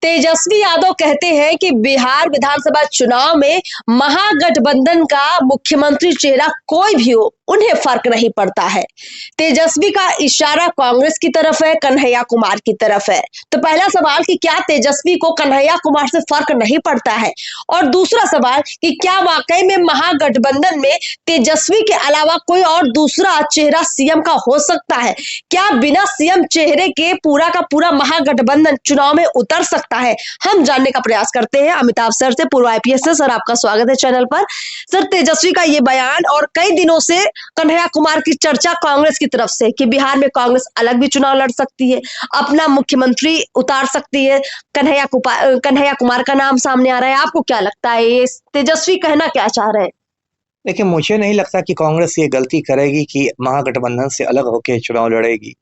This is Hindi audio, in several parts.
तेजस्वी यादव कहते हैं कि बिहार विधानसभा चुनाव में महागठबंधन का मुख्यमंत्री चेहरा कोई भी हो, उन्हें फर्क नहीं पड़ता है। तेजस्वी का इशारा कांग्रेस की तरफ है, कन्हैया कुमार की तरफ है। तो पहला सवाल कि क्या तेजस्वी को कन्हैया कुमार से फर्क नहीं पड़ता है, और दूसरा सवाल कि क्या वाकई में महागठबंधन में तेजस्वी के अलावा कोई और दूसरा चेहरा सीएम का हो सकता है? क्या बिना सीएम चेहरे के पूरा का पूरा महागठबंधन चुनाव में उतर सकता है? हम जानने का प्रयास करते हैं अमिताभ सर से, पूर्व आईपीएस से। सर, आपका स्वागत है चैनल पर। सर, तेजस्वी का ये बयान और कई दिनों से कन्हैया कुमार की चर्चा कांग्रेस की तरफ से कि बिहार में कांग्रेस अलग भी चुनाव लड़ सकती है, अपना मुख्यमंत्री उतार सकती है, कन्हैया कुमार का नाम सामने आ रहा है। आपको क्या लगता है, ये तेजस्वी कहना क्या चाह रहे हैं? देखिए, मुझे नहीं लगता कि कांग्रेस ये गलती करेगी कि महागठबंधन से अलग होकर चुनाव लड़ेगी।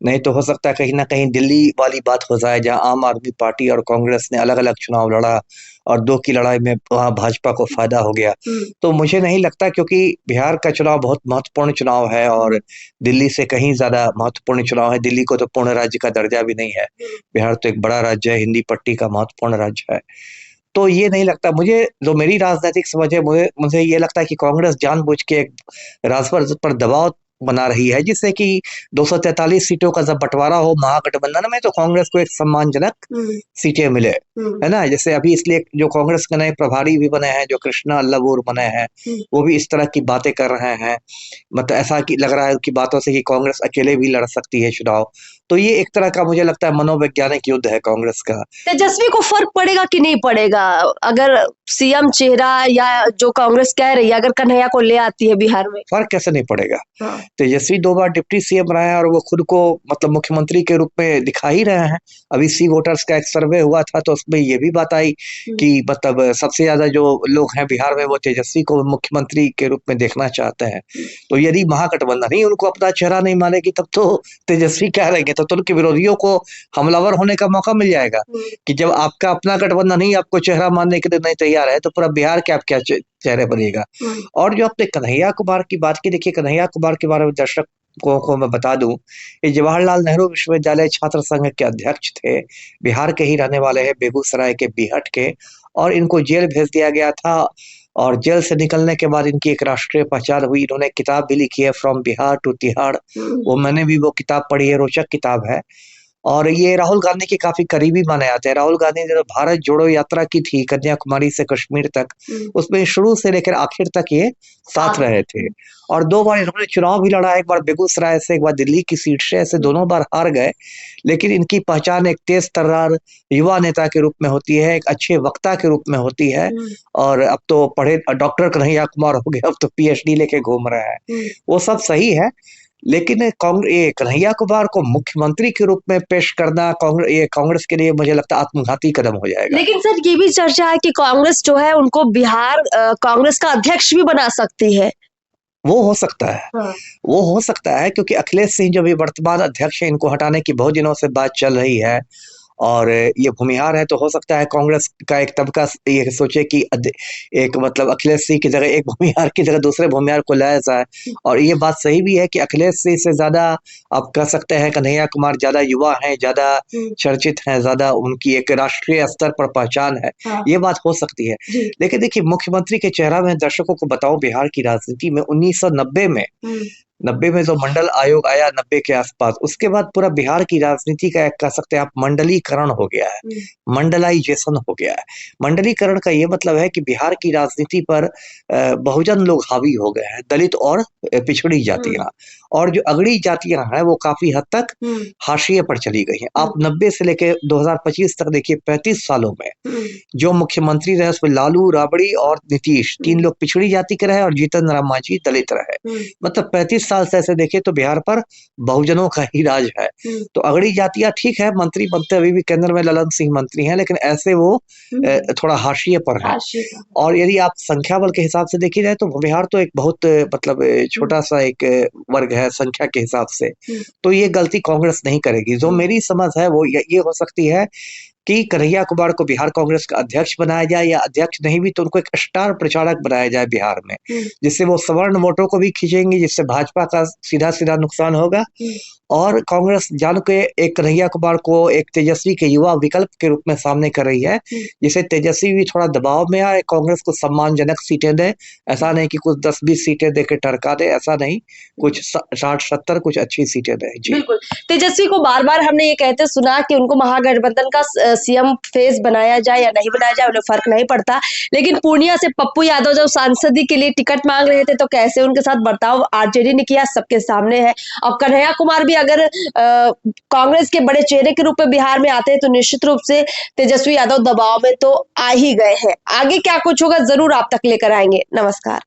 नहीं तो हो सकता है कहीं ना कहीं दिल्ली वाली बात हो जाए, जहां आम आदमी पार्टी और कांग्रेस ने अलग अलग चुनाव लड़ा और दो की लड़ाई में वहां भाजपा को फायदा हो गया। तो मुझे नहीं लगता, क्योंकि बिहार का चुनाव बहुत महत्वपूर्ण चुनाव है और दिल्ली से कहीं ज्यादा महत्वपूर्ण चुनाव है। दिल्ली को तो पूर्ण राज्य का दर्जा भी नहीं है, बिहार तो एक बड़ा राज्य है, हिंदी पट्टी का महत्वपूर्ण राज्य है। तो ये नहीं लगता मुझे, जो मेरी राजनीतिक समझ है, मुझे ये लगता है कि कांग्रेस जानबूझ के एक राजद पर दबाव बना रही है, जिससे कि 243 सीटों का जब बंटवारा हो महागठबंधन में, तो कांग्रेस को एक सम्मानजनक सीटें मिले, है ना। जैसे अभी इसलिए जो कांग्रेस के नए प्रभारी भी बने हैं, जो कृष्णा अल्लावुर बने हैं, वो भी इस तरह की बातें कर रहे हैं। मतलब ऐसा कि लग रहा है कि बातों से कि कांग्रेस अकेले भी लड़ सकती है चुनाव। तो ये एक तरह का मुझे लगता है मनोवैज्ञानिक युद्ध है कांग्रेस का। तेजस्वी को फर्क पड़ेगा कि नहीं पड़ेगा अगर सीएम चेहरा, या जो कांग्रेस कह रही है, अगर कन्हैया को ले आती है बिहार में? फर्क कैसे नहीं पड़ेगा? हाँ। तेजस्वी 2 बार डिप्टी सीएम रहे हैं और वो खुद को मतलब मुख्यमंत्री के रूप में दिखा ही रहे हैं। अभी सी वोटर्स का एक सर्वे हुआ था, तो उसमें ये भी बात आई कि मतलब सबसे ज्यादा जो लोग हैं बिहार में, वो तेजस्वी को मुख्यमंत्री के रूप में देखना चाहते हैं। तो यदि महागठबंधन ही उनको अपना चेहरा नहीं मानेगी, तब तो तेजस्वी क्या रहेंगे, तो उनके विरोधियों को हमलावर होने का मौका मिल जाएगा कि जब आपका अपना गठबंधन ही आपको चेहरा मानने के लिए नहीं तैयार है, तो पूरा बिहार के आप क्या चेहरे बनेगा। और जो आपने कन्हैया कुमार की बात की, देखिए कन्हैया कुमार के बारे में दर्शकों को मैं बता दूं, ये जवाहरलाल नेहरू विश्वविद्यालय छात्र संघ के अध्यक्ष थे, बिहार के ही रहने वाले हैं, बेगूसराय के बीहट के। और इनको जेल भेज दिया गया था, और जेल से निकलने के बाद इनकी एक राष्ट्रीय पहचान हुई। इन्होंने किताब भी लिखी है, फ्रॉम बिहार टू तिहाड़। वो मैंने भी वो किताब पढ़ी है, रोचक किताब है। और ये राहुल गांधी के काफी करीबी माने जाते हैं। राहुल गांधी ने जो भारत जोड़ो यात्रा की थी कन्याकुमारी से कश्मीर तक, उसमें शुरू से लेकर आखिर तक ये साथ रहे थे। और 2 बार इन्होंने चुनाव भी लड़ा, एक बार बेगूसराय से, एक बार दिल्ली की सीट से। ऐसे दोनों बार हार गए, लेकिन इनकी पहचान एक तेज तर्रार युवा नेता के रूप में होती है, एक अच्छे वक्ता के रूप में होती है। और अब तो पढ़े डॉक्टर कन्हैया कुमार हो गए, अब तो पीएचडी लेके घूम रहे हैं। वो सब सही है, लेकिन कन्हैया कुमार को मुख्यमंत्री के रूप में पेश करना कांग्रेस के लिए मुझे लगता है आत्मघाती कदम हो जाएगा। लेकिन सर, ये भी चर्चा है कि कांग्रेस जो है उनको बिहार कांग्रेस का अध्यक्ष भी बना सकती है। वो हो सकता है। हाँ। वो हो सकता है, क्योंकि अखिलेश सिंह जो भी वर्तमान अध्यक्ष है, इनको हटाने की बहुत दिनों से बात चल रही है। और ये भूमिहार है, तो हो सकता है कांग्रेस का एक तबका ये सोचे कि एक मतलब अखिलेश सिंह की जगह, एक भूमिहार की जगह दूसरे भूमिहार को लाया जाए। और ये बात सही भी है कि अखिलेश सिंह से ज्यादा आप कह सकते हैं कन्हैया कुमार ज्यादा युवा हैं, ज्यादा चर्चित हैं, ज्यादा उनकी एक राष्ट्रीय स्तर पर पहचान है। हाँ। ये बात हो सकती है। लेकिन देखिए, मुख्यमंत्री के चेहरा में दर्शकों को बताऊं, बिहार की राजनीति में 1990 में 90 में जो मंडल आयोग आया, 90 के आसपास, उसके बाद पूरा बिहार की राजनीति का एक कह सकते हैं आप मंडलीकरण हो गया है, मंडलाइजेशन हो गया है। मंडलीकरण का ये मतलब है कि बिहार की राजनीति पर बहुजन लोग हावी हो गए हैं, दलित और पिछड़ी जातियां। और जो अगड़ी जातियां हैं वो काफी हद तक हाशिए पर चली गई हैं। आप 90 से लेकर 2025 तक देखिए, 35 सालों में जो मुख्यमंत्री रहे उसमें लालू, राबड़ी और नीतीश, 3 लोग पिछड़ी जाति के रहे और जीतन राम मांझी दलित रहे। मतलब 35 साल से ऐसे देखे तो बिहार पर बहुजनों का ही राज है। तो अगड़ी जातियां ठीक है, मंत्री बनते अभी भी केंद्र में ललन सिंह मंत्री हैं, लेकिन ऐसे वो थोड़ा हाशिए पर है। और यदि आप संख्या बल के हिसाब से देखी जाए, तो बिहार तो एक बहुत मतलब छोटा सा एक वर्ग है संख्या के हिसाब से। तो ये गलती कांग्रेस नहीं करेगी। जो मेरी समझ है वो ये हो सकती है कि कन्हैया कुमार को बिहार कांग्रेस का अध्यक्ष बनाया जाए, या अध्यक्ष नहीं भी तो उनको एक स्टार प्रचारक बनाया जाए बिहार में, जिससे वो सवर्ण वोटों को भी खींचेंगे, जिससे भाजपा का सीधा सीधा नुकसान होगा। और कांग्रेस जान के एक कन्हैया कुमार को एक तेजस्वी के युवा विकल्प के रूप में सामने कर रही है, जिसे तेजस्वी भी थोड़ा दबाव में आए, कांग्रेस को सम्मानजनक सीटें दे। ऐसा नहीं कि कुछ 10-20 सीटें देके टरका दे, ऐसा नहीं, कुछ 60-70 कुछ अच्छी सीटें दे। जी बिल्कुल। तेजस्वी को बार बार हमने ये कहते सुना कि उनको महागठबंधन का सीएम फेस बनाया जाए या नहीं बनाया जाए, उन्हें फर्क नहीं पड़ता। लेकिन पूर्णिया से पप्पू यादव जब सांसदी के लिए टिकट मांग रहे थे तो कैसे उनके साथ बर्ताव आरजेडी ने किया, सबके सामने है। और कन्हैया कुमार भी अगर कांग्रेस के बड़े चेहरे के रूप में बिहार में आते हैं तो निश्चित रूप से तेजस्वी यादव दबाव में तो आ ही गए हैं। आगे क्या कुछ होगा जरूर आप तक लेकर आएंगे। नमस्कार।